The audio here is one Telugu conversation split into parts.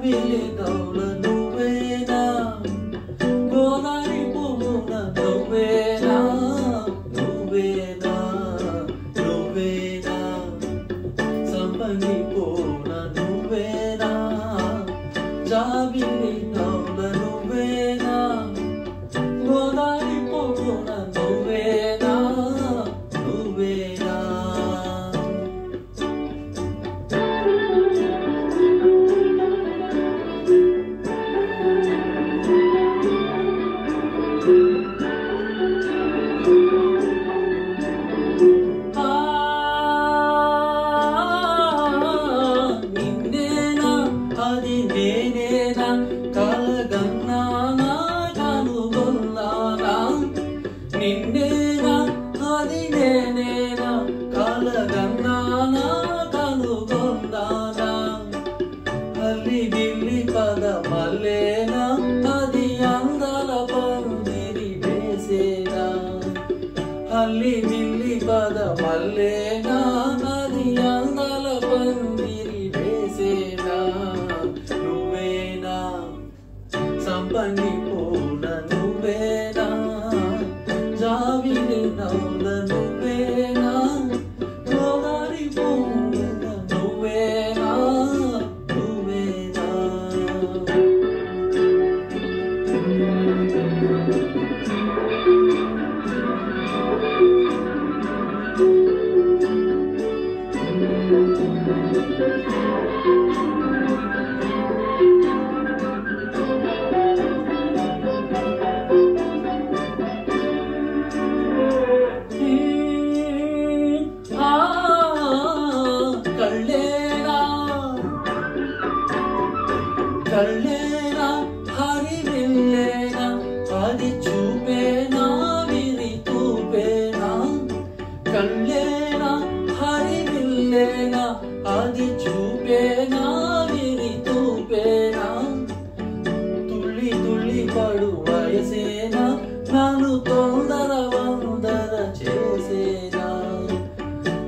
జాబిలి నవ్వుల నువ్వేనా గోదారి పువ్వున నువ్వేనా నువ్వేనా నువ్వేనా సంపంగి పూన నువ్వేనా జాబిలి నవ్వుల నువ్వేనా గోదారి పువ్వున నువ్వేనా నువ్వేనా నిన్నేనా అది నేనేనా కలగన్నానా కనుగొన్నానా నిన్నేనా అది నేనేనా కలగన్నానా కనుగొన్నానా అల్లి బిల్లి పద మల్లేనా అది అందాల పందిరి వేసేనా అల్లి బిల్లి పద మల్లేనా అది అందాల పందిరి వేసేనా నువ్వేనా సంపంగి పూల నువ్వేనా జాబిలి నవ్వుల నువ్వేనా గోదారి పూల నువ్వేనా నువ్వేనా కళ్ళేనా హరివిల్లేనా అది చూపేనా విరి తూపేనా కళ్ళేనా హరివిల్లేనా అది చూపేనా విరి తూపేనా తుళ్ళి తుళ్ళి పడు వయసేనా నన్ను తొందర వందర చేసేనా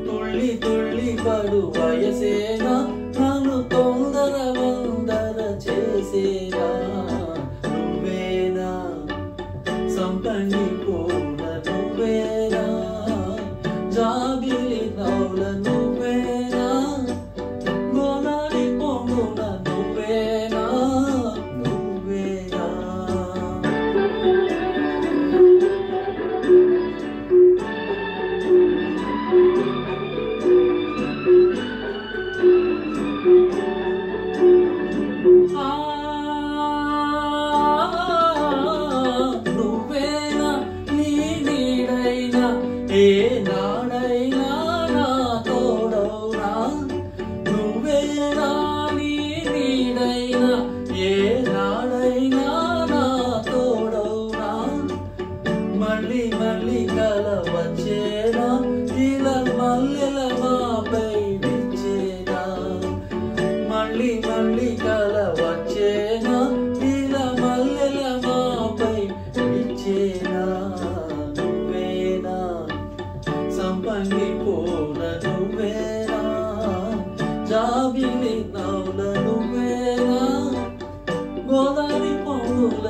తుళ్ళి తుళ్ళి పడు వయసేనా నన్ను తొందర వందర చేసేనా నువ్వేనా సంపంగి పూల నువ్వేనా జాబిలి నవ్వుల నువ్వేనా గోదారి పొంగున నువ్వేనా నువ్వేనా నువ్వేనా నీ నీడైనా ఏ నాడైనా నా తోడవునా నువ్వేనా నీ నీడైనా ఏ నాడైనా నా తోడవునా మళ్ళీ మళ్ళీ కల వచ్చేనా ఇలా మల్లెల మాపై విచ్చేనా మళ్ళీ మళ్ళీ కల వచ్చేనా ఇలా మల్లెల మాపై విచ్చేనా నువ్వేనా సంపంగి పూల నువ్వేనా జాబిలి నవ్వుల నువ్వేనా గోదారి పొంగుల